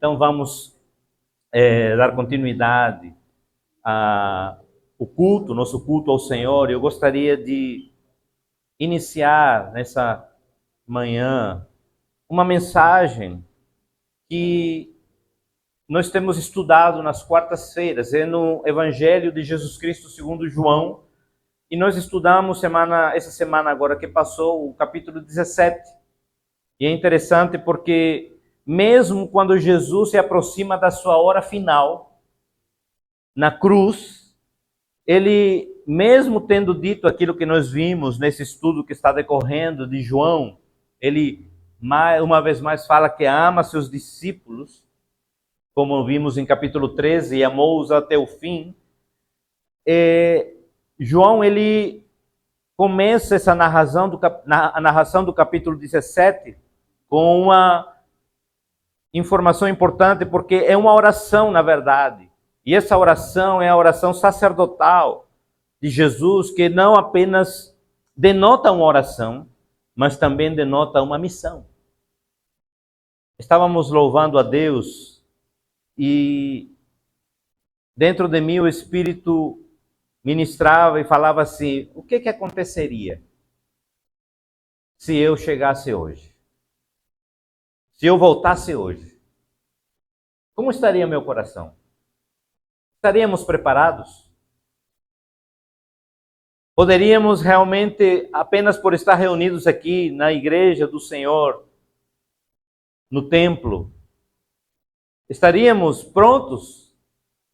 Então vamos dar continuidade ao culto, nosso culto ao Senhor. Eu gostaria de iniciar nessa manhã uma mensagem que nós temos estudado nas quartas-feiras, é no Evangelho de Jesus Cristo segundo João, e nós estudamos essa semana agora que passou, o capítulo 17. E é interessante porque mesmo quando Jesus se aproxima da sua hora final, na cruz, ele, mesmo tendo dito aquilo que nós vimos nesse estudo que está decorrendo de João, ele uma vez mais fala que ama seus discípulos, como vimos em capítulo 13, e amou-os até o fim. João, ele começa essa narração do capítulo 17 com uma informação importante, porque é uma oração, na verdade. E essa oração é a oração sacerdotal de Jesus, que não apenas denota uma oração, mas também denota uma missão. Estávamos louvando a Deus e dentro de mim o Espírito ministrava e falava assim: o que aconteceria se eu chegasse hoje? Se eu voltasse hoje? Como estaria meu coração? Estaríamos preparados? Poderíamos realmente, apenas por estar reunidos aqui na igreja do Senhor, no templo, estaríamos prontos?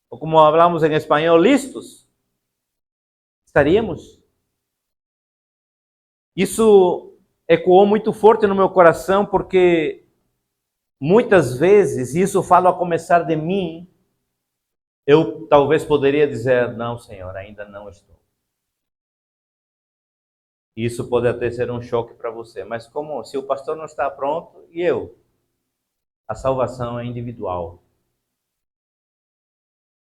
Ou como falamos em espanhol, listos? Estaríamos? Isso ecoou muito forte no meu coração, porque muitas vezes, e isso falo a começar de mim, eu talvez poderia dizer: não, Senhor, ainda não estou. Isso pode até ser um choque para você, mas como se o pastor não está pronto, e eu? A salvação é individual.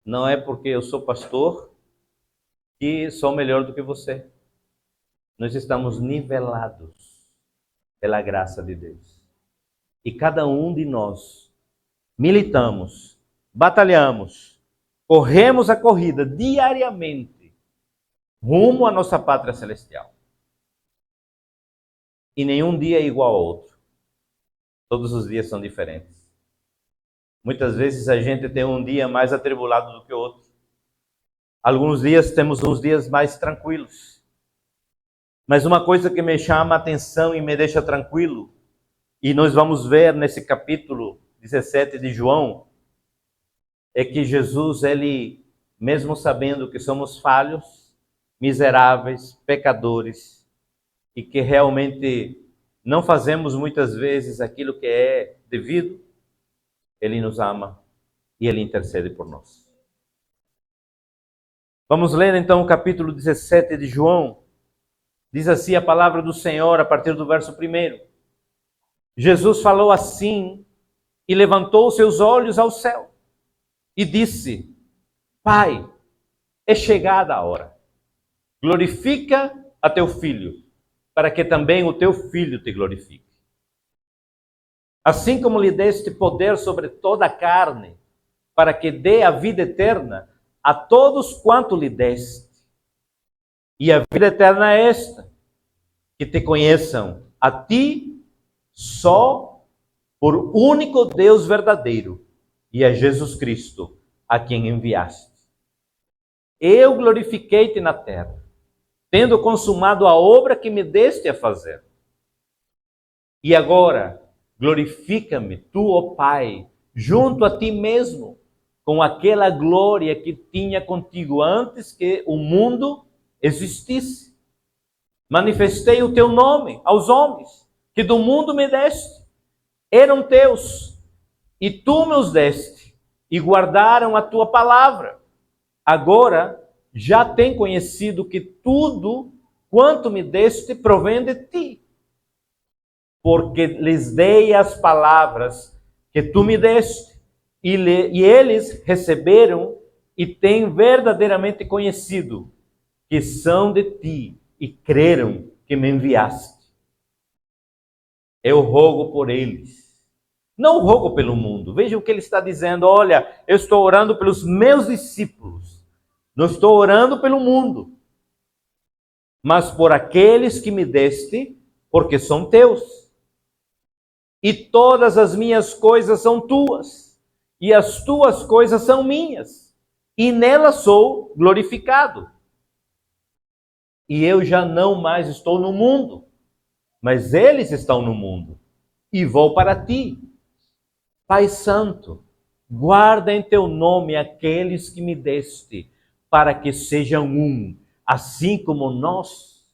Não é porque eu sou pastor que sou melhor do que você. Nós estamos nivelados pela graça de Deus. E cada um de nós militamos, batalhamos, corremos a corrida diariamente rumo à nossa pátria celestial. E nenhum dia é igual ao outro. Todos os dias são diferentes. Muitas vezes a gente tem um dia mais atribulado do que o outro. Alguns dias temos uns dias mais tranquilos. Mas uma coisa que me chama a atenção e me deixa tranquilo, e nós vamos ver nesse capítulo 17 de João, é que Jesus, ele, mesmo sabendo que somos falhos, miseráveis, pecadores, e que realmente não fazemos muitas vezes aquilo que é devido, ele nos ama e ele intercede por nós. Vamos ler então o capítulo 17 de João. Diz assim a palavra do Senhor a partir do verso 1. Jesus falou assim e levantou seus olhos ao céu e disse: Pai, é chegada a hora. Glorifica a teu filho, para que também o teu filho te glorifique. Assim como lhe deste poder sobre toda a carne, para que dê a vida eterna a todos quanto lhe deste. E a vida eterna é esta: que te conheçam a ti só, por único Deus verdadeiro, e a Jesus Cristo, a quem enviaste. Eu glorifiquei-te na terra, tendo consumado a obra que me deste a fazer. E agora, glorifica-me, tu, ó Pai, junto a ti mesmo, com aquela glória que tinha contigo antes que o mundo existisse. Manifestei o teu nome aos homens, que do mundo me deste. Eram teus, e tu me os deste, e guardaram a tua palavra. Agora já têm conhecido que tudo quanto me deste provém de ti, porque lhes dei as palavras que tu me deste, e eles receberam e têm verdadeiramente conhecido que são de ti, e creram que me enviaste. Eu rogo por eles, Não rogo pelo mundo. Veja o que ele está dizendo. Olha, eu estou orando pelos meus discípulos. Não estou orando pelo mundo, mas por aqueles que me deste, porque são teus. E todas as minhas coisas são tuas, e as tuas coisas são minhas, e nelas sou glorificado. E eu já não mais estou no mundo, mas eles estão no mundo, e vou para ti. Pai Santo, guarda em teu nome aqueles que me deste, para que sejam um, assim como nós.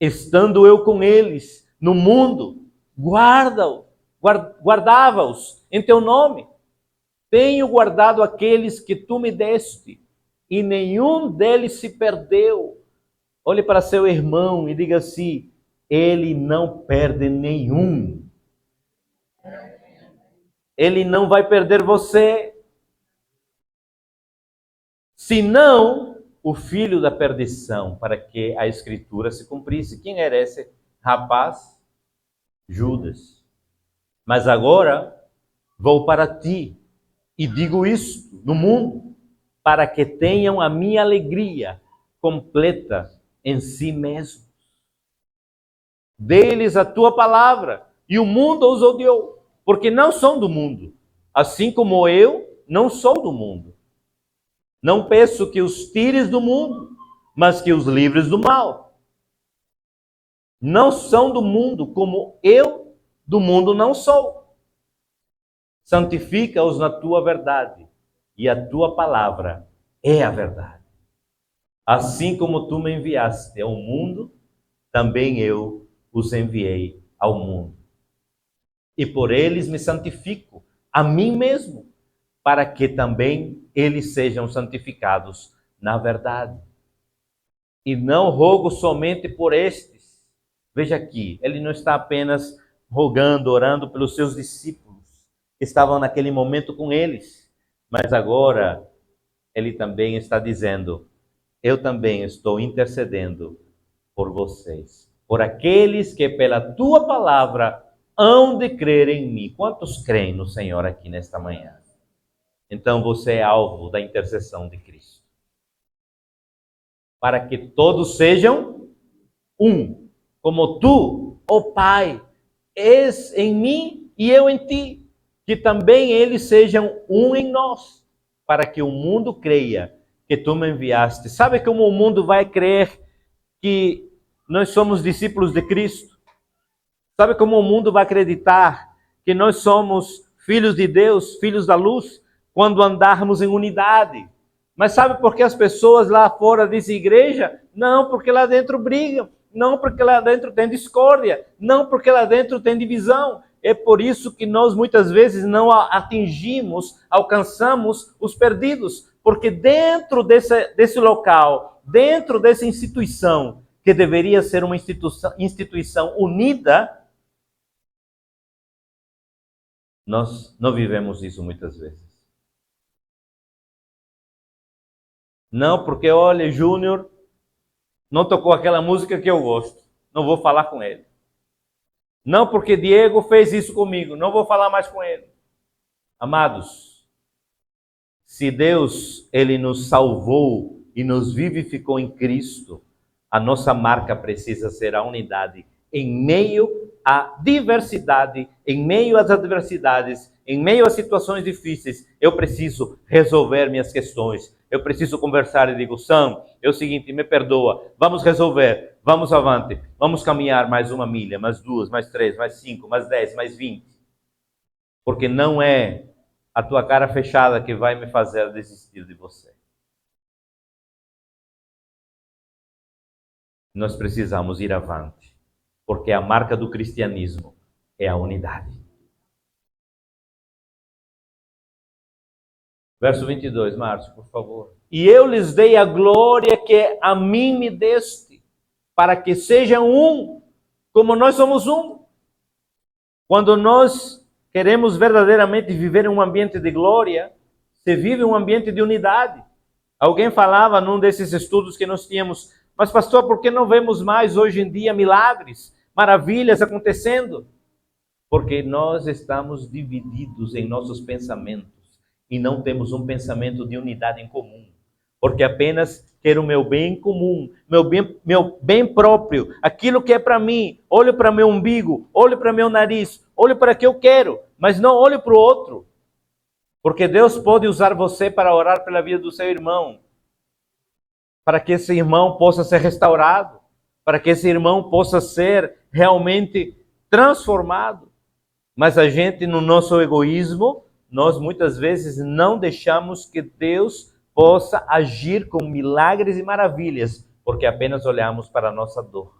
Estando eu com eles no mundo, guardava-os em teu nome. Tenho guardado aqueles que tu me deste, e nenhum deles se perdeu. Olhe para seu irmão e diga assim: ele não perde nenhum. Ele não vai perder você. Senão o filho da perdição, para que a escritura se cumprisse. Quem era esse rapaz? Judas. Mas agora vou para ti e digo isto no mundo, para que tenham a minha alegria completa em si mesmos. Dê-lhes a tua palavra, e o mundo os odiou, porque não são do mundo, assim como eu não sou do mundo. Não peço que os tires do mundo, mas que os livres do mal. Não são do mundo, como eu do mundo não sou. Santifica-os na tua verdade, e a tua palavra é a verdade. Assim como tu me enviaste ao mundo, também eu os enviei ao mundo. E por eles me santifico a mim mesmo, para que também eles sejam santificados na verdade. E não rogo somente por estes. Veja aqui, ele não está apenas rogando, orando pelos seus discípulos, que estavam naquele momento com eles, mas agora ele também está dizendo: eu também estou intercedendo por vocês, por aqueles que pela tua palavra hão de crer em mim. Quantos creem no Senhor aqui nesta manhã? Então você é alvo da intercessão de Cristo. Para que todos sejam um, como tu, ó Pai, és em mim e eu em ti, que também eles sejam um em nós, para que o mundo creia que tu me enviaste. Sabe como o mundo vai crer que nós somos discípulos de Cristo? Sabe como o mundo vai acreditar que nós somos filhos de Deus, filhos da luz, quando andarmos em unidade? Mas sabe por que as pessoas lá fora dizem igreja? Não, porque lá dentro brigam. Não, porque lá dentro tem discórdia. Não, porque lá dentro tem divisão. É por isso que nós muitas vezes não atingimos, alcançamos os perdidos. Porque dentro desse local, dentro dessa instituição, que deveria ser uma instituição unida, nós não vivemos isso muitas vezes. Não, porque olha, Júnior não tocou aquela música que eu gosto, não vou falar com ele. Não, porque Diego fez isso comigo, não vou falar mais com ele. Amados, se Deus, ele nos salvou e nos vivificou em Cristo, a nossa marca precisa ser a unidade em meio à diversidade, em meio às adversidades, em meio às situações difíceis. Eu preciso resolver minhas questões. Eu preciso conversar e digo: Sam, é o seguinte, me perdoa, vamos resolver, vamos avante, vamos caminhar mais 1 milha, mais 2, mais 3, mais 5, mais 10, mais 20. Porque não é a tua cara fechada que vai me fazer desistir de você. Nós precisamos ir avante, porque a marca do cristianismo é a unidade. Verso 22, Márcio, por favor. E eu lhes dei a glória que a mim me deste, para que sejam um, como nós somos um. Quando nós queremos verdadeiramente viver em um ambiente de glória, se vive um ambiente de unidade. Alguém falava num desses estudos que nós tínhamos: mas pastor, por que não vemos mais hoje em dia milagres, maravilhas acontecendo? Porque nós estamos divididos em nossos pensamentos e não temos um pensamento de unidade em comum. Porque apenas quero o meu bem comum, meu bem próprio, aquilo que é para mim. Olho para meu umbigo, olho para meu nariz, olho para o que eu quero, mas não olho para o outro. Porque Deus pode usar você para orar pela vida do seu irmão, para que esse irmão possa ser restaurado, para que esse irmão possa ser realmente transformado. Mas a gente, no nosso egoísmo, nós muitas vezes não deixamos que Deus possa agir com milagres e maravilhas, porque apenas olhamos para a nossa dor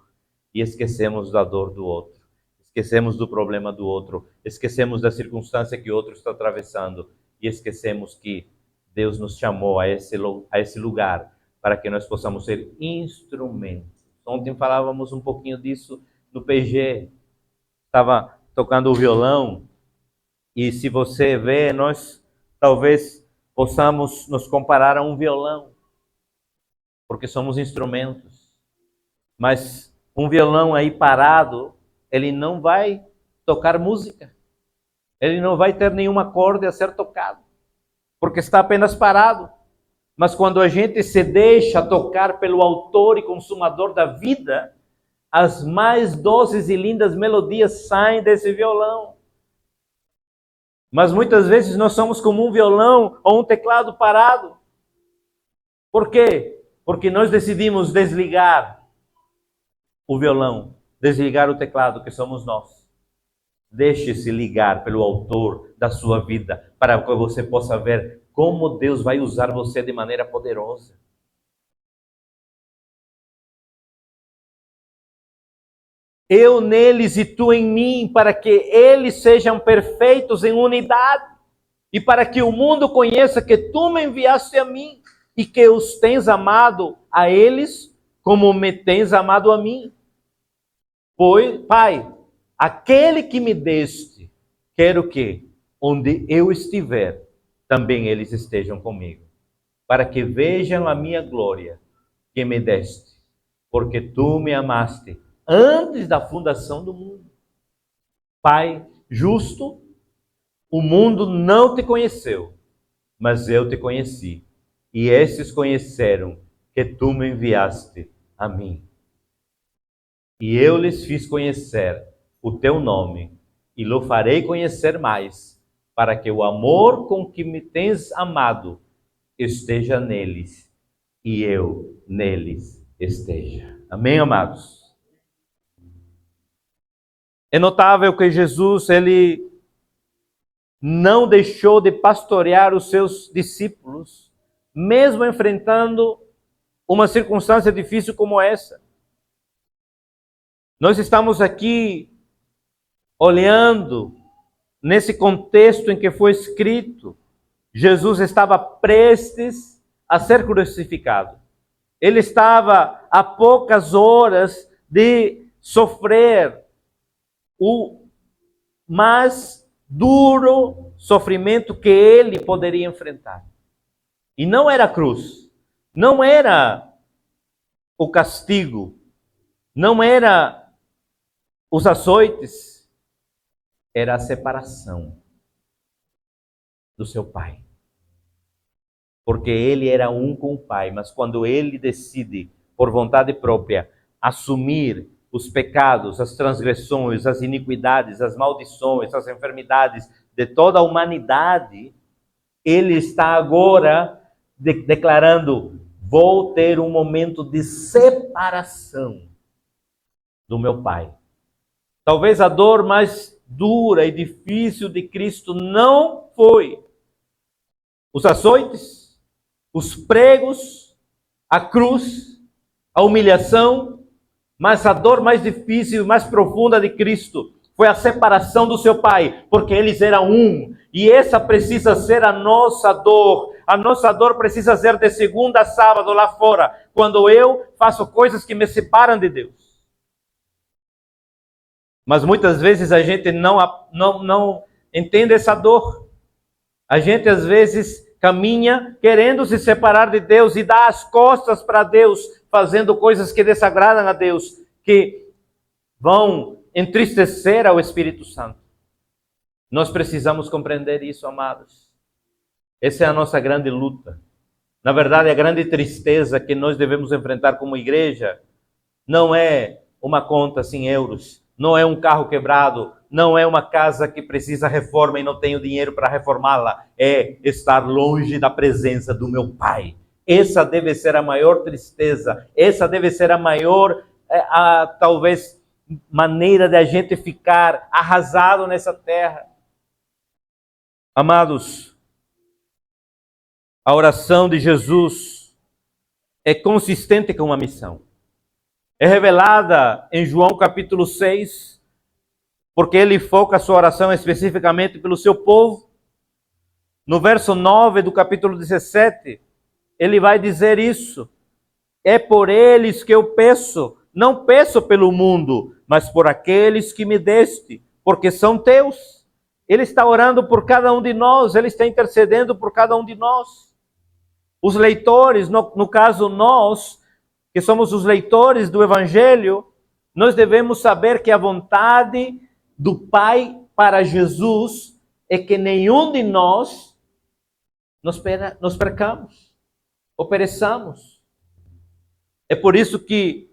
e esquecemos da dor do outro, esquecemos do problema do outro, esquecemos da circunstância que o outro está atravessando e esquecemos que Deus nos chamou a esse lugar para que nós possamos ser instrumentos. Ontem falávamos um pouquinho disso no PG, estava tocando o violão, e se você vê, nós talvez possamos nos comparar a um violão, porque somos instrumentos. Mas um violão aí parado, ele não vai tocar música. Ele não vai ter nenhum acorde a ser tocado, porque está apenas parado. Mas quando a gente se deixa tocar pelo autor e consumador da vida, as mais doces e lindas melodias saem desse violão. Mas muitas vezes nós somos como um violão ou um teclado parado. Por quê? Porque nós decidimos desligar o violão, desligar o teclado, que somos nós. Deixe-se ligar pelo autor da sua vida, para que você possa ver como Deus vai usar você de maneira poderosa. Eu neles e tu em mim, para que eles sejam perfeitos em unidade, e para que o mundo conheça que tu me enviaste a mim, e que os tens amado a eles, como me tens amado a mim. Pois, Pai, aquele que me deste, quero que, onde eu estiver, também eles estejam comigo, para que vejam a minha glória que me deste, porque tu me amaste antes da fundação do mundo. Pai justo, o mundo não te conheceu, mas eu te conheci, e estes conheceram que tu me enviaste a mim. E eu lhes fiz conhecer o teu nome, e lo farei conhecer mais, para que o amor com que me tens amado esteja neles, e eu neles esteja. Amém, amados? É notável que Jesus, ele não deixou de pastorear os seus discípulos, mesmo enfrentando uma circunstância difícil como essa. Nós estamos aqui olhando nesse contexto em que foi escrito, Jesus estava prestes a ser crucificado. Ele estava a poucas horas de sofrer o mais duro sofrimento que ele poderia enfrentar. E não era a cruz, não era o castigo, não era os açoites, era a separação do seu pai. Porque ele era um com o pai, mas quando ele decide, por vontade própria, assumir os pecados, as transgressões, as iniquidades, as maldições, as enfermidades de toda a humanidade, ele está agora declarando: vou ter um momento de separação do meu Pai. Talvez a dor mais dura e difícil de Cristo não foi os açoites, os pregos, a cruz, a humilhação, mas a dor mais difícil e mais profunda de Cristo foi a separação do seu Pai, porque eles eram um, e essa precisa ser a nossa dor. A nossa dor precisa ser de segunda a sábado lá fora, quando eu faço coisas que me separam de Deus. Mas muitas vezes a gente não entende essa dor. A gente às vezes caminha querendo se separar de Deus e dá as costas para Deus, fazendo coisas que desagradam a Deus, que vão entristecer ao Espírito Santo. Nós precisamos compreender isso, amados. Essa é a nossa grande luta. Na verdade, a grande tristeza que nós devemos enfrentar como igreja não é uma conta sem euros, não é um carro quebrado, não é uma casa que precisa reforma e não tenho dinheiro para reformá-la. É estar longe da presença do meu Pai. Essa deve ser a maior tristeza, essa deve ser a maior, talvez, maneira de a gente ficar arrasado nessa terra. Amados, a oração de Jesus é consistente com a missão. É revelada em João capítulo 6, porque ele foca a sua oração especificamente pelo seu povo. No verso 9 do capítulo 17, ele vai dizer isso. É por eles que eu peço, não peço pelo mundo, mas por aqueles que me deste, porque são teus. Ele está orando por cada um de nós, ele está intercedendo por cada um de nós. Os leitores, no caso nós, que somos os leitores do Evangelho, nós devemos saber que a vontade do Pai para Jesus é que nenhum de nós nos percamos ou pereçamos. É por isso que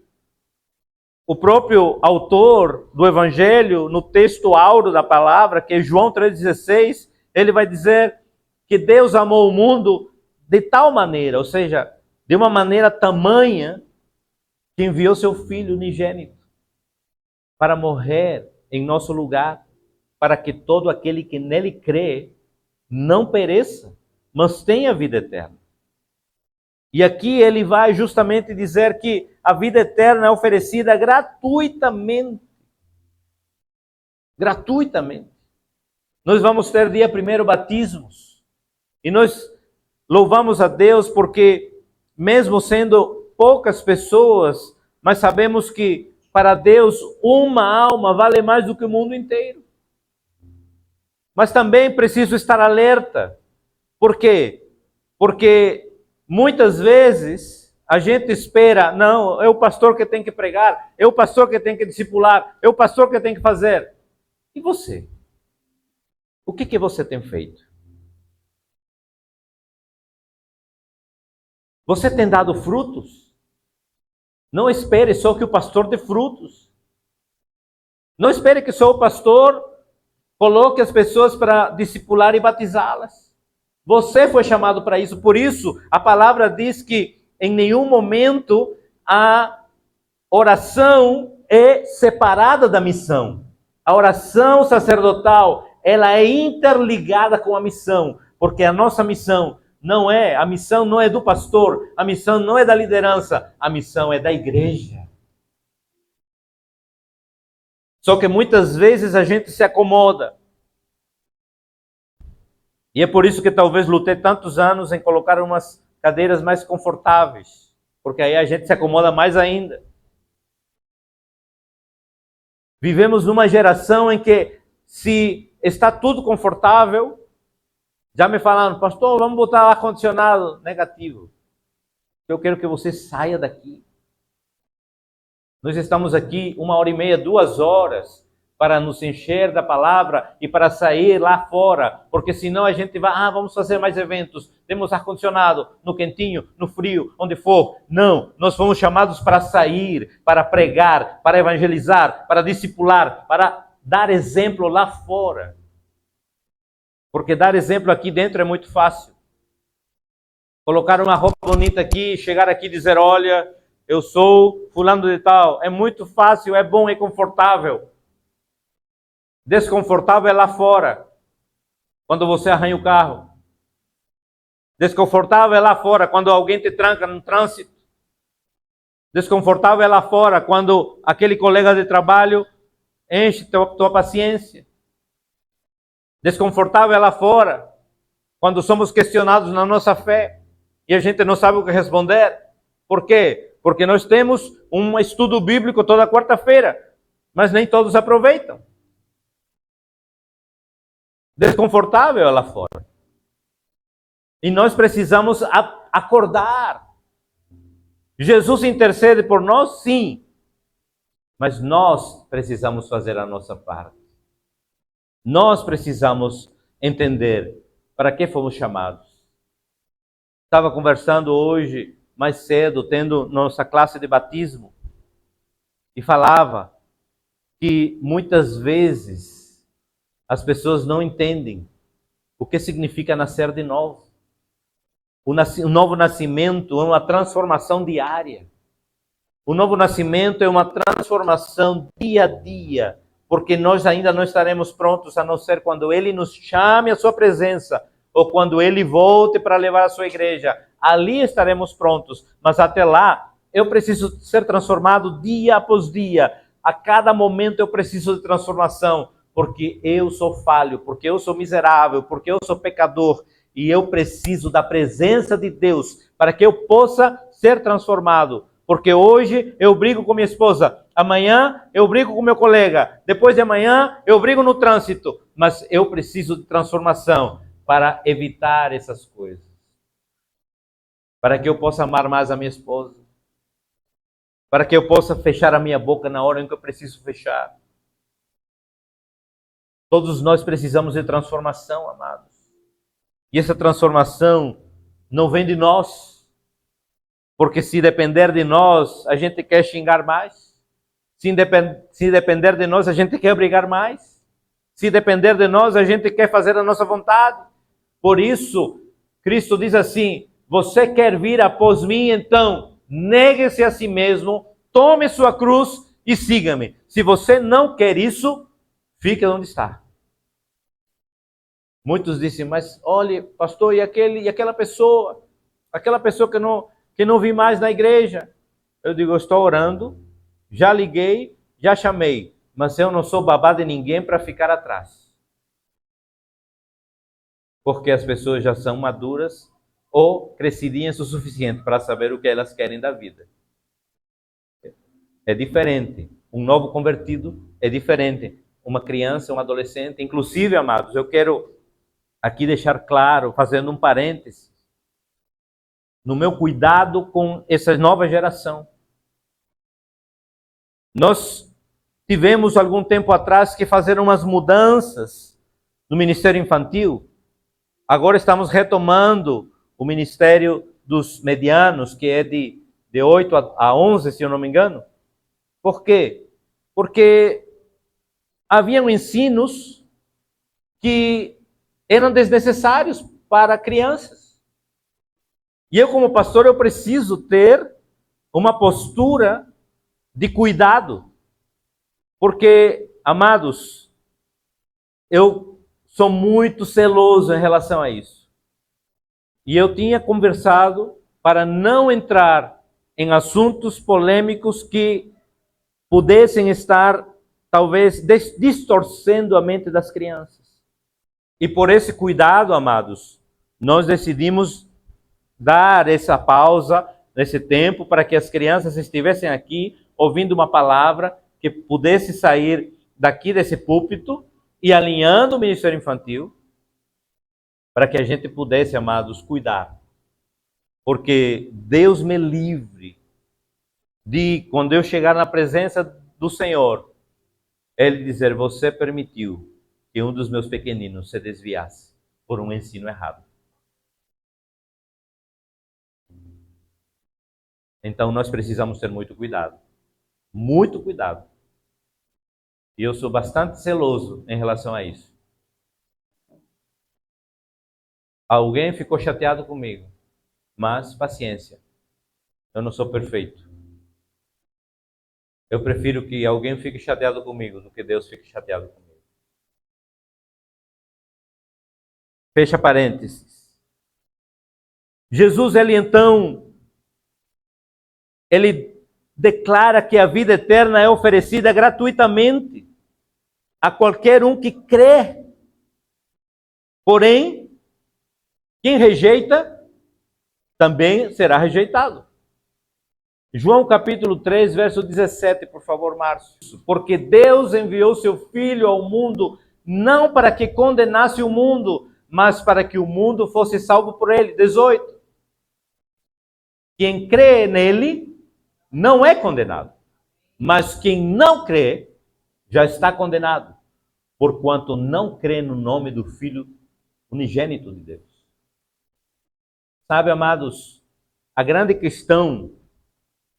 o próprio autor do Evangelho, no texto áureo da palavra, que é João 3,16, ele vai dizer que Deus amou o mundo de tal maneira, ou seja, de uma maneira tamanha, que enviou seu Filho unigênito para morrer em nosso lugar, para que todo aquele que nele crê não pereça, mas tenha vida eterna. E aqui ele vai justamente dizer que a vida eterna é oferecida gratuitamente. Gratuitamente. Nós vamos ter dia 1º batismos. E nós louvamos a Deus porque, mesmo sendo poucas pessoas, mas sabemos que para Deus uma alma vale mais do que o mundo inteiro. Mas também preciso estar alerta. Por quê? Porque muitas vezes a gente espera, não, é o pastor que tem que pregar, é o pastor que tem que discipular, é o pastor que tem que fazer. E você? O que você tem feito? Você tem dado frutos? Não espere só que o pastor dê frutos. Não espere que só o pastor coloque as pessoas para discipular e batizá-las. Você foi chamado para isso. Por isso, a palavra diz que em nenhum momento a oração é separada da missão. A oração sacerdotal, ela é interligada com a missão, porque a nossa missão a missão não é do pastor, a missão não é da liderança, a missão é da igreja. Só que muitas vezes a gente se acomoda. E é por isso que talvez lutei tantos anos em colocar umas cadeiras mais confortáveis, porque aí a gente se acomoda mais ainda. Vivemos numa geração em que, se está tudo confortável, já me falaram, pastor, vamos botar ar-condicionado. Negativo. Eu quero que você saia daqui. Nós estamos aqui 1h30, 2 horas, para nos encher da palavra e para sair lá fora, porque senão a gente vai, vamos fazer mais eventos, temos ar-condicionado, no quentinho, no frio, onde for. Não, nós fomos chamados para sair, para pregar, para evangelizar, para discipular, para dar exemplo lá fora. Porque dar exemplo aqui dentro é muito fácil. Colocar uma roupa bonita aqui, chegar aqui e dizer, olha, eu sou fulano de tal. É muito fácil, é bom, é confortável. Desconfortável é lá fora, quando você arranha o carro. Desconfortável é lá fora, quando alguém te tranca no trânsito. Desconfortável é lá fora, quando aquele colega de trabalho enche tua paciência. Desconfortável é lá fora, quando somos questionados na nossa fé e a gente não sabe o que responder. Por quê? Porque nós temos um estudo bíblico toda quarta-feira, mas nem todos aproveitam. Desconfortável é lá fora. E nós precisamos acordar. Jesus intercede por nós, sim, mas nós precisamos fazer a nossa parte. Nós precisamos entender para que fomos chamados. Estava conversando hoje, mais cedo, tendo nossa classe de batismo, e falava que muitas vezes as pessoas não entendem o que significa nascer de novo. O novo nascimento é uma transformação diária. O novo nascimento é uma transformação dia a dia, porque nós ainda não estaremos prontos, a não ser quando Ele nos chame à sua presença, ou quando Ele volte para levar a sua igreja. Ali estaremos prontos, mas até lá eu preciso ser transformado dia após dia. A cada momento eu preciso de transformação, porque eu sou falho, porque eu sou miserável, porque eu sou pecador, e eu preciso da presença de Deus para que eu possa ser transformado. Porque hoje eu brigo com minha esposa, amanhã eu brigo com meu colega, depois de amanhã eu brigo no trânsito. Mas eu preciso de transformação para evitar essas coisas. Para que eu possa amar mais a minha esposa. Para que eu possa fechar a minha boca na hora em que eu preciso fechar. Todos nós precisamos de transformação, amados. E essa transformação não vem de nós. Porque se depender de nós, a gente quer xingar mais. Se depender de nós, a gente quer brigar mais. Se depender de nós, a gente quer fazer a nossa vontade. Por isso, Cristo diz assim: você quer vir após mim, então negue-se a si mesmo, tome sua cruz e siga-me. Se você não quer isso, fique onde está. Muitos dizem, mas olhe, pastor, e aquela pessoa que não vi mais na igreja? Eu digo, eu estou orando, já liguei, já chamei, mas eu não sou babá de ninguém para ficar atrás. Porque as pessoas já são maduras ou crescidinhas o suficiente para saber o que elas querem da vida. É diferente. Um novo convertido é diferente. Uma criança, um adolescente. Inclusive, amados, eu quero aqui deixar claro, fazendo um parêntese, no meu cuidado com essa nova geração. Nós tivemos algum tempo atrás que fazer umas mudanças no Ministério Infantil. Agora estamos retomando o Ministério dos Medianos, que é de 8 a 11, se eu não me engano. Por quê? Porque haviam ensinos que eram desnecessários para crianças. E eu, como pastor, eu preciso ter uma postura de cuidado. Porque, amados, eu sou muito celoso em relação a isso. E eu tinha conversado para não entrar em assuntos polêmicos que pudessem estar, talvez, distorcendo a mente das crianças. E por esse cuidado, amados, nós decidimos dar essa pausa, esse tempo, para que as crianças estivessem aqui, ouvindo uma palavra que pudesse sair daqui desse púlpito e alinhando o Ministério Infantil, para que a gente pudesse, amados, cuidar. Porque Deus me livre de, quando eu chegar na presença do Senhor, Ele dizer, você permitiu que um dos meus pequeninos se desviasse por um ensino errado. Então nós precisamos ter muito cuidado. Muito cuidado. E eu sou bastante zeloso em relação a isso. Alguém ficou chateado comigo, mas paciência. Eu não sou perfeito. Eu prefiro que alguém fique chateado comigo do que Deus fique chateado comigo. Fecha parênteses. Jesus, ele declara que a vida eterna é oferecida gratuitamente a qualquer um que crê. Porém, quem rejeita também será rejeitado. João capítulo 3, verso 17, por favor, Márcio. Porque Deus enviou seu Filho ao mundo não para que condenasse o mundo, mas para que o mundo fosse salvo por ele. 18. Quem crê nele não é condenado, mas quem não crê já está condenado, porquanto não crê no nome do Filho unigênito de Deus. Sabe, amados, a grande questão,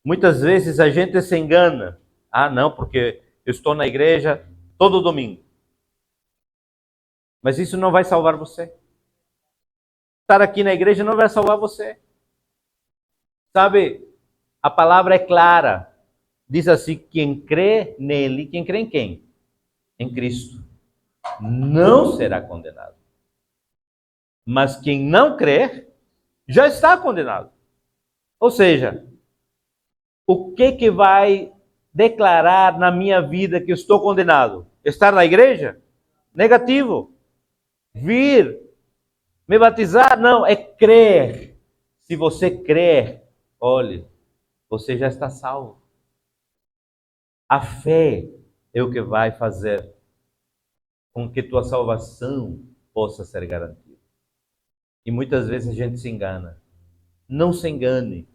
muitas vezes a gente se engana. Ah, não, porque eu estou na igreja todo domingo. Mas isso não vai salvar você. Estar aqui na igreja não vai salvar você. Sabe, a palavra é clara. Diz assim, quem crê nele, quem crê em quem? Em Cristo, não será condenado. Mas quem não crer, já está condenado. Ou seja, o que vai declarar na minha vida que eu estou condenado? Estar na igreja? Negativo. Vir, me batizar? Não, é crer. Se você crer, olhe, você já está salvo. A fé é o que vai fazer com que tua salvação possa ser garantida. E muitas vezes a gente se engana. Não se engane.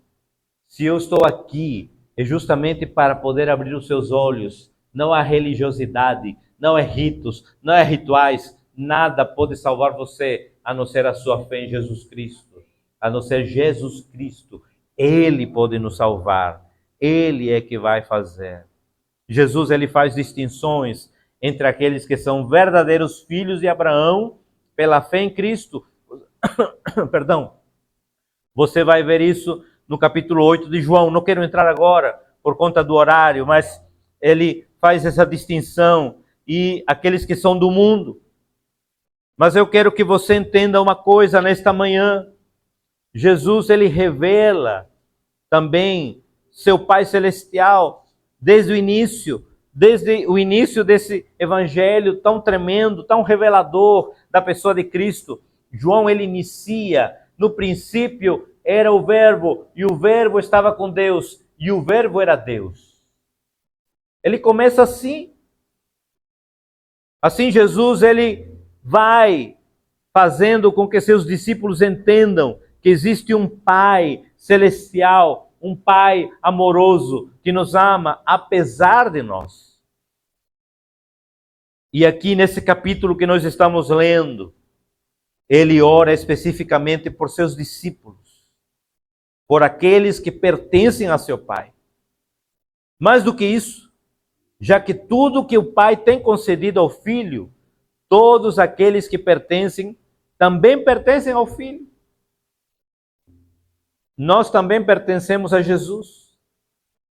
Se eu estou aqui, é justamente para poder abrir os seus olhos. Não há religiosidade, não é ritos, não é rituais. Nada pode salvar você, a não ser a sua fé em Jesus Cristo. A não ser Jesus Cristo. Ele pode nos salvar. Ele é que vai fazer. Jesus, ele faz distinções entre aqueles que são verdadeiros filhos de Abraão pela fé em Cristo. Perdão. Você vai ver isso no capítulo 8 de João. Não quero entrar agora por conta do horário, mas ele faz essa distinção. E aqueles que são do mundo. Mas eu quero que você entenda uma coisa nesta manhã. Jesus, ele revela também seu Pai Celestial desde o início desse evangelho tão tremendo, tão revelador da pessoa de Cristo. João, ele inicia, no princípio era o Verbo, e o Verbo estava com Deus, e o Verbo era Deus. Ele começa assim. Assim Jesus, ele vai fazendo com que seus discípulos entendam que existe um Pai celestial, um Pai amoroso que nos ama apesar de nós. E aqui nesse capítulo que nós estamos lendo, ele ora especificamente por seus discípulos, por aqueles que pertencem a seu Pai. Mais do que isso, já que tudo que o Pai tem concedido ao Filho, todos aqueles que pertencem, também pertencem ao Filho. Nós também pertencemos a Jesus,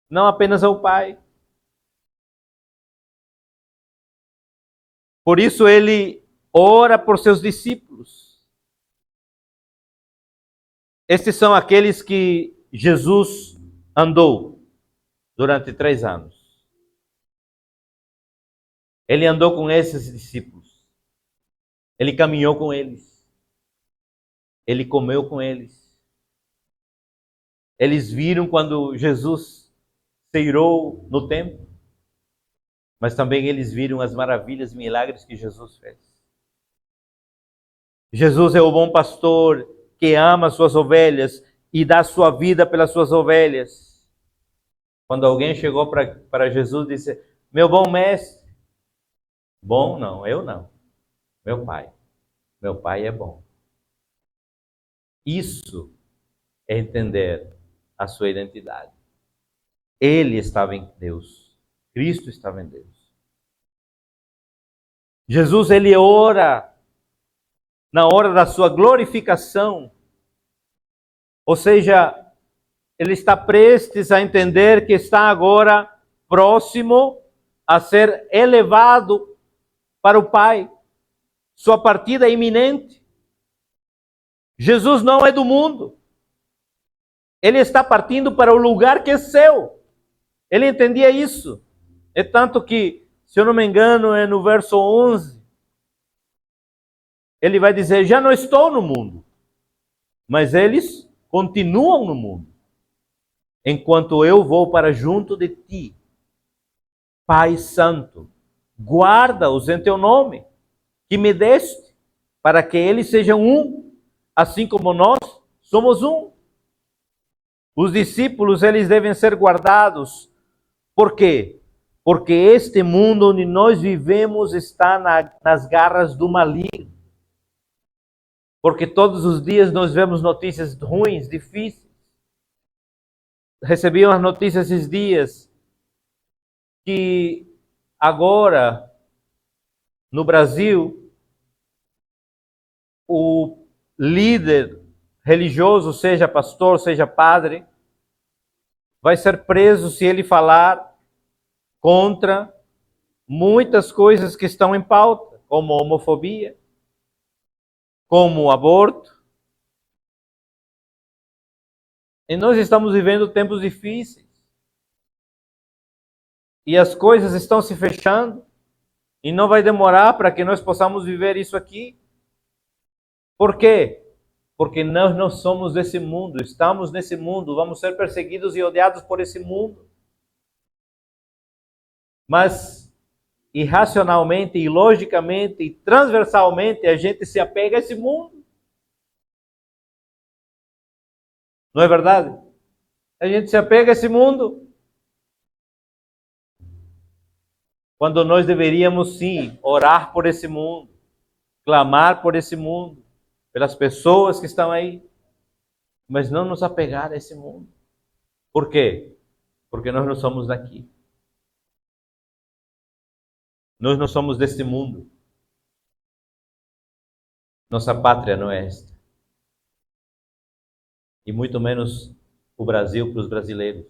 não apenas ao Pai. Por isso ele ora por seus discípulos. Estes são aqueles que Jesus andou durante 3 anos. Ele andou com esses discípulos. Ele caminhou com eles. Ele comeu com eles. Eles viram quando Jesus ceirou no templo, mas também eles viram as maravilhas e milagres que Jesus fez. Jesus é o bom pastor que ama as suas ovelhas e dá sua vida pelas suas ovelhas. Quando alguém chegou para Jesus e disse, meu bom mestre, bom não, eu não, meu pai é bom. Isso é entender a sua identidade. Ele estava em Deus. Cristo estava em Deus. Jesus, ele ora na hora da sua glorificação. Ou seja, ele está prestes a entender que está agora próximo a ser elevado para o Pai. Sua partida é iminente. Jesus não é do mundo. Ele está partindo para o lugar que é seu. Ele entendia isso. É tanto que, se eu não me engano, é no verso 11. Ele vai dizer, já não estou no mundo. Mas eles continuam no mundo. Enquanto eu vou para junto de ti. Pai Santo, guarda-os em teu nome, que me deste, para que eles sejam um, assim como nós somos um. Os discípulos, eles devem ser guardados. Por quê? Porque este mundo onde nós vivemos está nas garras do maligno. Porque todos os dias nós vemos notícias ruins, difíceis. Recebi umas notícias esses dias que agora, no Brasil, o líder religioso, seja pastor, seja padre, vai ser preso se ele falar contra muitas coisas que estão em pauta, como homofobia, como o aborto. E nós estamos vivendo tempos difíceis. E as coisas estão se fechando. E não vai demorar para que nós possamos viver isso aqui. Por quê? Porque nós não somos desse mundo, estamos nesse mundo, vamos ser perseguidos e odiados por esse mundo. Mas irracionalmente, ilogicamente e transversalmente a gente se apega a esse mundo. Não é verdade? A gente se apega a esse mundo. Quando nós deveríamos sim orar por esse mundo, clamar por esse mundo, pelas pessoas que estão aí, mas não nos apegar a esse mundo. Por quê? Porque nós não somos daqui. Nós não somos deste mundo. Nossa pátria não é esta. E muito menos o Brasil para os brasileiros,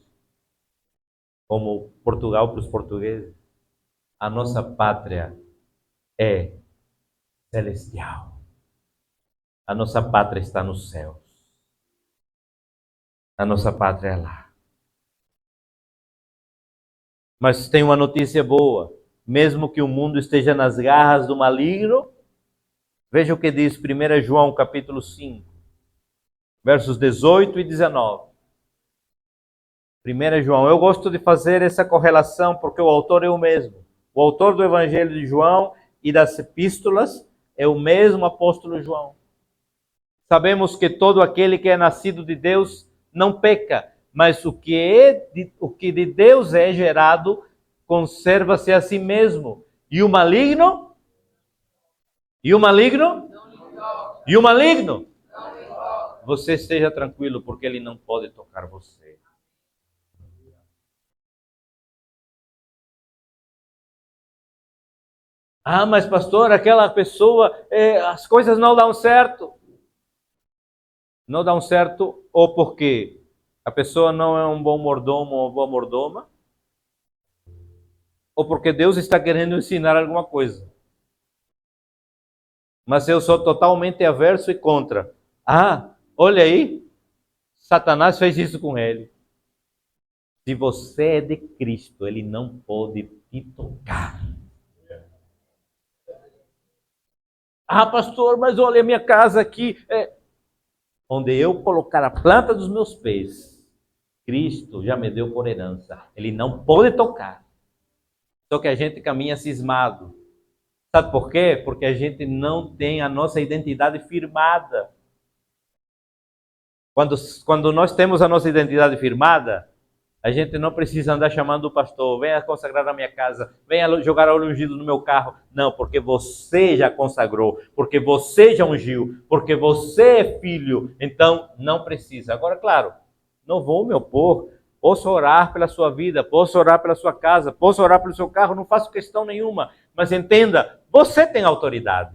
como Portugal para os portugueses. A nossa pátria é celestial. A nossa pátria está nos céus. A nossa pátria é lá. Mas tem uma notícia boa. Mesmo que o mundo esteja nas garras do maligno, veja o que diz 1 João capítulo 5, versos 18 e 19. 1 João, eu gosto de fazer essa correlação porque o autor é o mesmo. O autor do Evangelho de João e das epístolas é o mesmo apóstolo João. Sabemos que todo aquele que é nascido de Deus não peca, mas o que de Deus é gerado conserva-se a si mesmo. E o maligno? E o maligno? E o maligno? Você esteja tranquilo, porque ele não pode tocar você. Ah, mas pastor, aquela pessoa, as coisas não dão certo. Não dão certo ou porque a pessoa não é um bom mordomo ou uma boa mordoma, ou porque Deus está querendo ensinar alguma coisa. Mas eu sou totalmente averso e contra. Ah, olha aí, Satanás fez isso com ele. Se você é de Cristo, ele não pode te tocar. Ah, pastor, mas olha a minha casa aqui. Onde eu colocar a planta dos meus pés, Cristo já me deu por herança. Ele não pode tocar. Só que a gente caminha cismado. Sabe por quê? Porque a gente não tem a nossa identidade firmada. Quando nós temos a nossa identidade firmada, a gente não precisa andar chamando o pastor, venha consagrar a minha casa, venha jogar óleo ungido no meu carro. Não, porque você já consagrou, porque você já ungiu, porque você é filho. Então, não precisa. Agora, claro, não vou me opor. Posso orar pela sua vida, posso orar pela sua casa, posso orar pelo seu carro, não faço questão nenhuma. Mas entenda, você tem autoridade.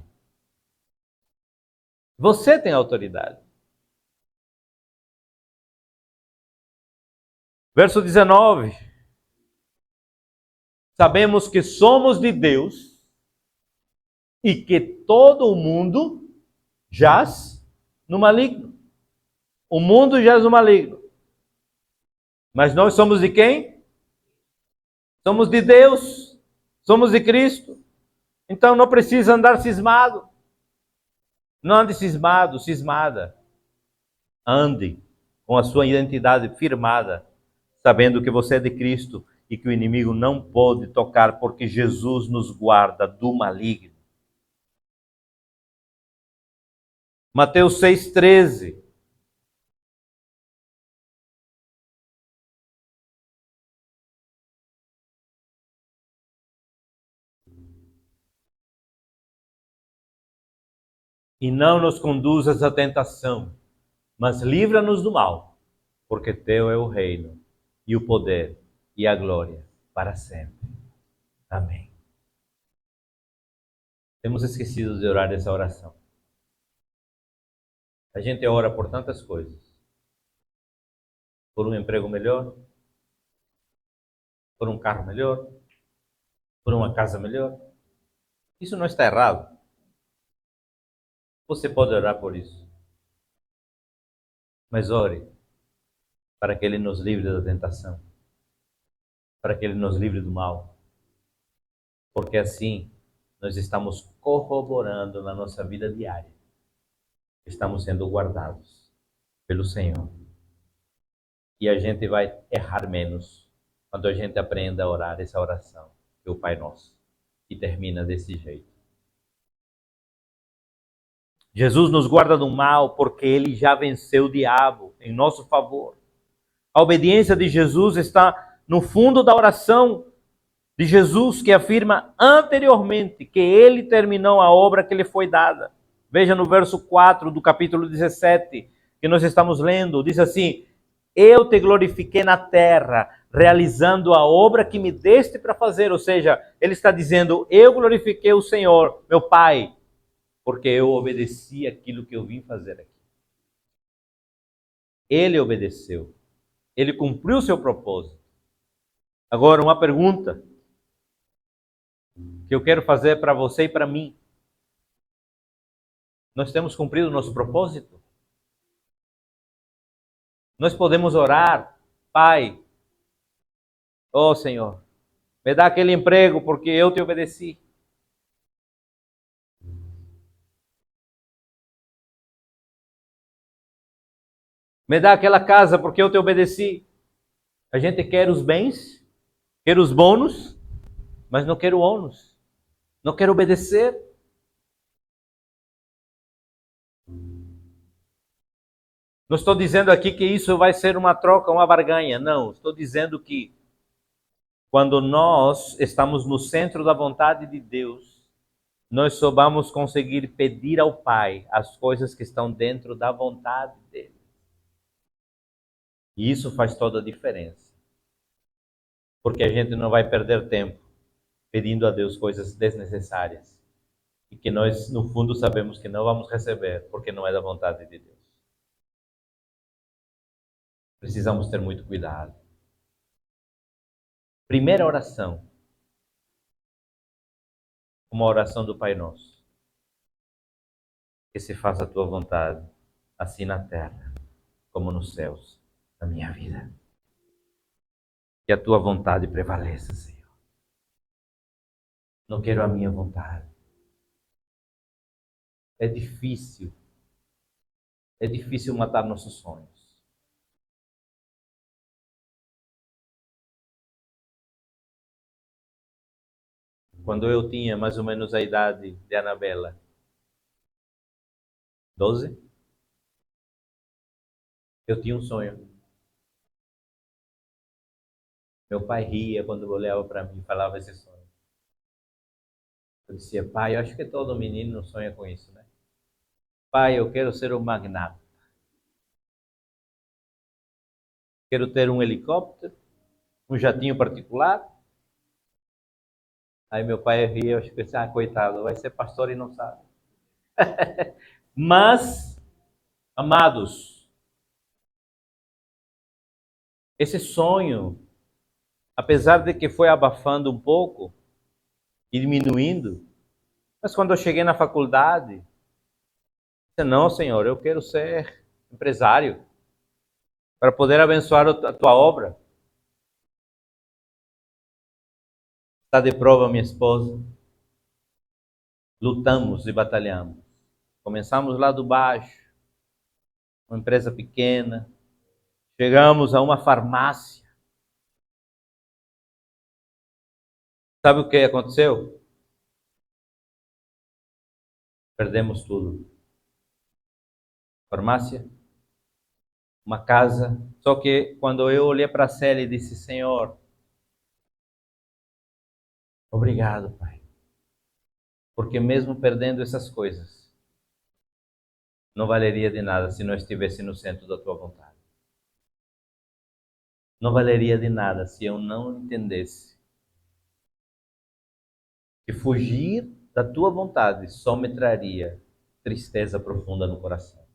Você tem autoridade. Verso 19. Sabemos que somos de Deus e que todo o mundo jaz no maligno. O mundo jaz no maligno. Mas nós somos de quem? Somos de Deus. Somos de Cristo. Então não precisa andar cismado. Não ande cismado, cismada. Ande com a sua identidade firmada, sabendo que você é de Cristo e que o inimigo não pode tocar, porque Jesus nos guarda do maligno. Mateus 6,13. e não nos conduzas à tentação, mas livra-nos do mal, porque teu é o reino, e o poder, e a glória, para sempre. Amém. Temos esquecido de orar essa oração. A gente ora por tantas coisas. Por um emprego melhor, por um carro melhor, por uma casa melhor. Isso não está errado. Você pode orar por isso. Mas ore para que Ele nos livre da tentação, para que Ele nos livre do mal. Porque assim nós estamos corroborando na nossa vida diária. Estamos sendo guardados pelo Senhor. E a gente vai errar menos quando a gente aprenda a orar essa oração, que é o Pai Nosso, e termina desse jeito. Jesus nos guarda do mal porque Ele já venceu o diabo em nosso favor. A obediência de Jesus está no fundo da oração de Jesus, que afirma anteriormente que Ele terminou a obra que lhe foi dada. Veja no verso 4 do capítulo 17, que nós estamos lendo, diz assim: eu te glorifiquei na terra, realizando a obra que me deste para fazer. Ou seja, Ele está dizendo, eu glorifiquei o Senhor, meu Pai, porque eu obedeci aquilo que eu vim fazer aqui. Ele obedeceu. Ele cumpriu o seu propósito. Agora, uma pergunta que eu quero fazer para você e para mim. Nós temos cumprido o nosso propósito? Nós podemos orar, Pai, ó Senhor, me dá aquele emprego porque eu te obedeci. Me dá aquela casa porque eu te obedeci. A gente quer os bens, quer os bônus, mas não quer o ônus. Não quer obedecer. Não estou dizendo aqui que isso vai ser uma troca, uma barganha. Não, estou dizendo que quando nós estamos no centro da vontade de Deus, nós só vamos conseguir pedir ao Pai as coisas que estão dentro da vontade dele. E isso faz toda a diferença. Porque a gente não vai perder tempo pedindo a Deus coisas desnecessárias e que nós, no fundo, sabemos que não vamos receber porque não é da vontade de Deus. Precisamos ter muito cuidado. Primeira oração, uma oração do Pai Nosso. Que se faça a tua vontade, assim na terra como nos céus, na minha vida. Que a tua vontade prevaleça, Senhor. Não quero a minha vontade. É difícil matar nossos sonhos. Quando eu tinha mais ou menos a idade de Anabela, 12, eu tinha um sonho. Meu pai ria quando olhava para mim e falava esse sonho. Eu dizia, pai, eu acho que todo menino sonha com isso, né? Pai, eu quero ser um magnata. Quero ter um helicóptero, um jatinho particular. Aí meu pai ria, eu pensei, coitado, vai ser pastor e não sabe. Mas, amados, esse sonho, apesar de que foi abafando um pouco e diminuindo, mas quando eu cheguei na faculdade, eu disse, não, Senhor, eu quero ser empresário para poder abençoar a tua obra. Está de prova minha esposa. Lutamos e batalhamos. Começamos lá do baixo, uma empresa pequena. Chegamos a uma farmácia. Sabe o que aconteceu? Perdemos tudo. Farmácia, uma casa. Só que quando eu olhei para a Célia e disse, Senhor, obrigado, Pai. Porque mesmo perdendo essas coisas, não valeria de nada se não estivesse no centro da tua vontade. Não valeria de nada se eu não entendesse que fugir da tua vontade só me traria tristeza profunda no coração.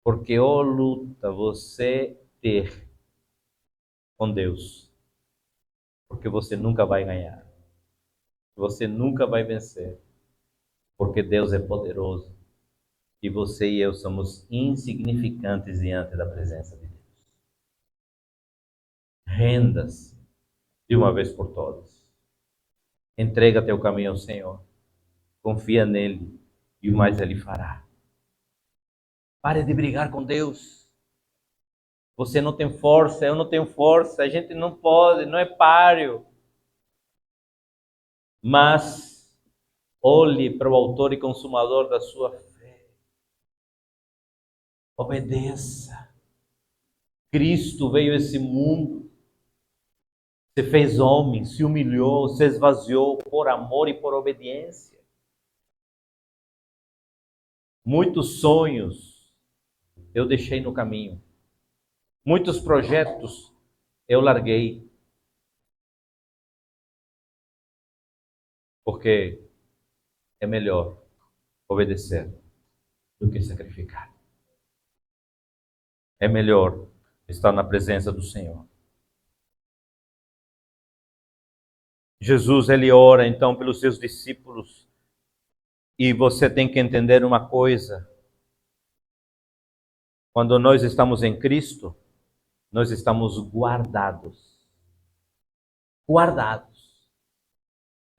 Porque ô luta você ter com Deus, porque você nunca vai ganhar, você nunca vai vencer, porque Deus é poderoso e você e eu somos insignificantes diante da presença de Deus. Renda-se de uma vez por todas. Entrega teu caminho ao Senhor. Confia nele e o mais ele fará. Pare de brigar com Deus. Você não tem força, eu não tenho força, a gente não pode, não é páreo. Mas olhe para o autor e consumador da sua fé. Obedeça. Cristo veio a esse mundo, se fez homem, se humilhou, se esvaziou por amor e por obediência. Muitos sonhos eu deixei no caminho. Muitos projetos eu larguei. Porque é melhor obedecer do que sacrificar. É melhor estar na presença do Senhor. Jesus, ele ora então pelos seus discípulos. E você tem que entender uma coisa. Quando nós estamos em Cristo, nós estamos guardados. Guardados.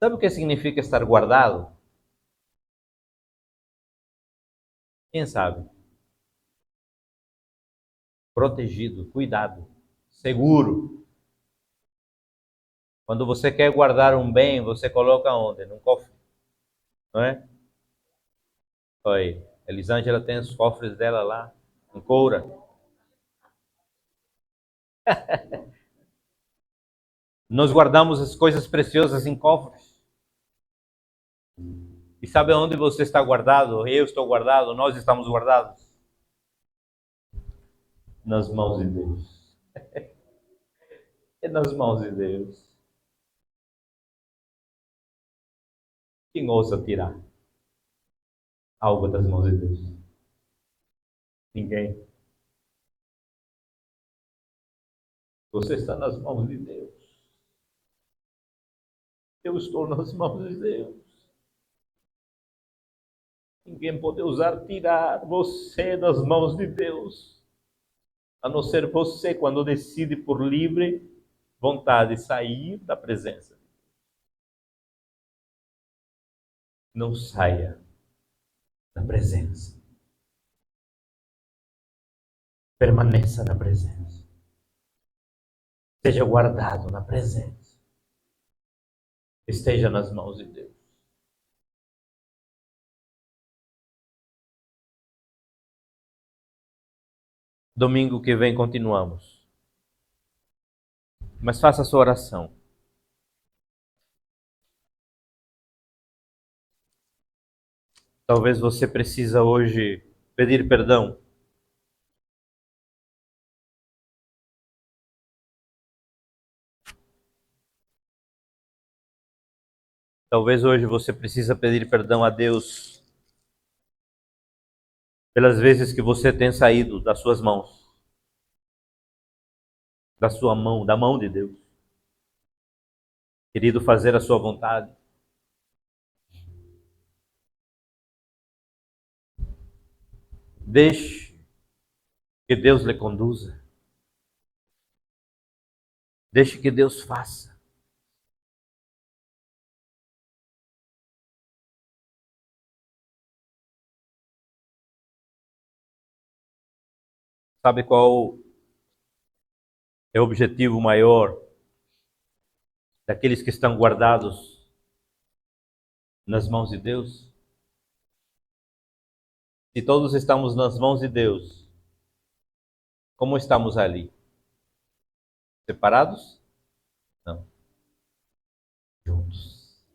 Sabe o que significa estar guardado? Quem sabe? Protegido, cuidado, seguro. Quando você quer guardar um bem, você coloca onde? Num cofre. Não é? Oi, Elisângela tem os cofres dela lá, em coura. Nós guardamos as coisas preciosas em cofres. E sabe onde você está guardado? Eu estou guardado, nós estamos guardados. Nas mãos de Deus. É nas mãos de Deus. Quem ousa tirar algo das mãos de Deus? Ninguém. Você está nas mãos de Deus. Eu estou nas mãos de Deus. Ninguém pode ousar tirar você das mãos de Deus, a não ser você quando decide por livre vontade sair da presença. Não saia da presença. Permaneça na presença. Seja guardado na presença. Esteja nas mãos de Deus. Domingo que vem continuamos. Mas faça a sua oração. Talvez você precisa hoje pedir perdão. Talvez hoje você precisa pedir perdão a Deus pelas vezes que você tem saído das suas mãos. Da sua mão, da mão de Deus. Querido, fazer a sua vontade. Deixe que Deus lhe conduza. Deixe que Deus faça. Sabe qual é o objetivo maior daqueles que estão guardados nas mãos de Deus? Se todos estamos nas mãos de Deus, como estamos ali? Separados? Não. Juntos.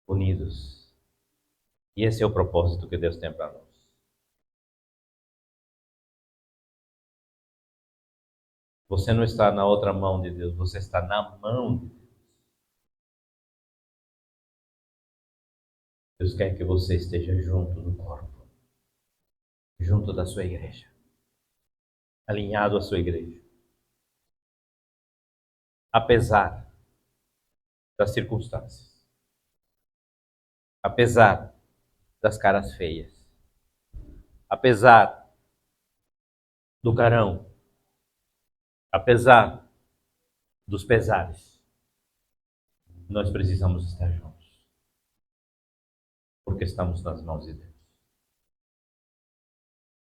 Unidos. E esse é o propósito que Deus tem para nós. Você não está na outra mão de Deus, você está na mão de Deus. Deus quer que você esteja junto do corpo, junto da sua igreja, alinhado à sua igreja. Apesar das circunstâncias, apesar das caras feias, apesar do carão, apesar dos pesares, nós precisamos estar juntos, porque estamos nas mãos de Deus.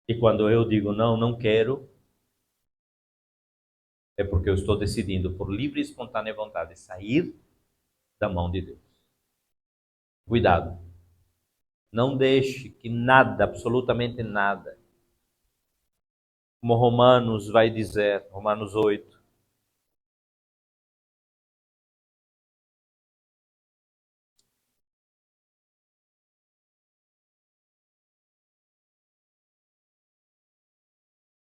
E quando eu digo não, não quero, é porque eu estou decidindo por livre e espontânea vontade sair da mão de Deus. Cuidado. Não deixe que nada, absolutamente nada, como Romanos vai dizer, Romanos 8,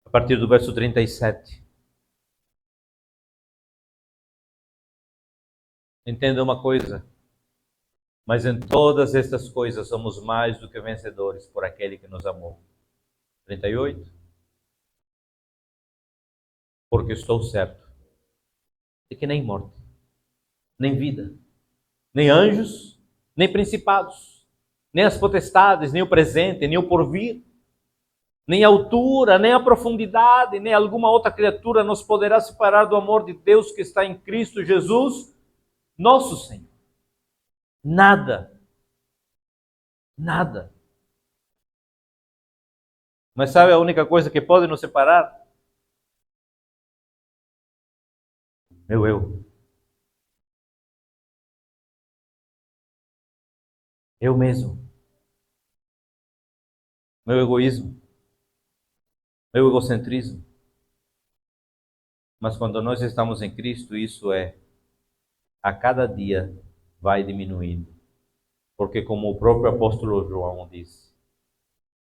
a partir do verso 37. Entenda uma coisa, mas em todas estas coisas somos mais do que vencedores por aquele que nos amou. 38. Porque estou certo de que nem morte, nem vida, nem anjos, nem principados, nem as potestades, nem o presente, nem o porvir, nem a altura, nem a profundidade, nem alguma outra criatura nos poderá separar do amor de Deus que está em Cristo Jesus, nosso Senhor. Nada. Nada. Mas sabe a única coisa que pode nos separar? Meu eu. Eu mesmo. Meu egoísmo. Meu egocentrismo. Mas quando nós estamos em Cristo, isso a cada dia vai diminuindo. Porque como o próprio apóstolo João diz,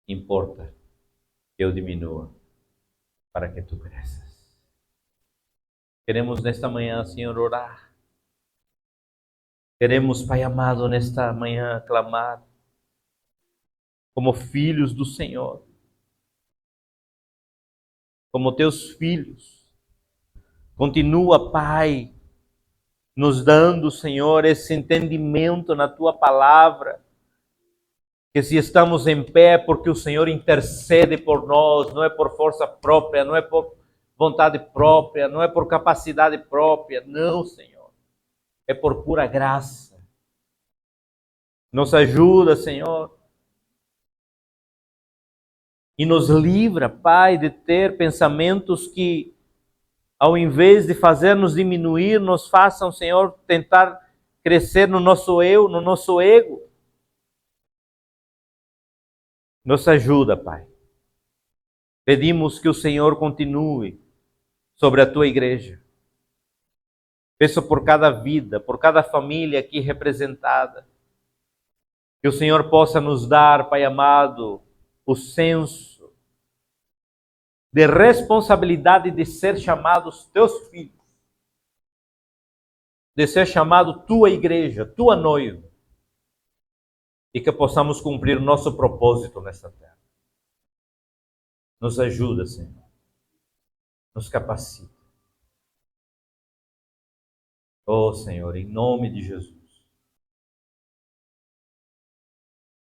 importa que eu diminua para que tu cresças. Queremos nesta manhã, Senhor, orar. Queremos, Pai amado, nesta manhã clamar como filhos do Senhor, como teus filhos. Continua, Pai, nos dando, Senhor, esse entendimento na Tua palavra, que se estamos em pé porque o Senhor intercede por nós, não é por força própria, não é por vontade própria, não é por capacidade própria, não, Senhor, é por pura graça. Nos ajuda, Senhor, e nos livra, Pai, de ter pensamentos que, ao invés de fazer-nos diminuir, nos façam, Senhor, tentar crescer no nosso eu, no nosso ego. Nos ajuda, Pai. Pedimos que o Senhor continue sobre a Tua igreja. Peço por cada vida, por cada família aqui representada, que o Senhor possa nos dar, Pai amado, o senso de responsabilidade de ser chamados Teus filhos, de ser chamado Tua igreja, Tua noiva, e que possamos cumprir o nosso propósito nesta terra. Nos ajuda, Senhor. Nos capacita. Oh, Senhor, em nome de Jesus.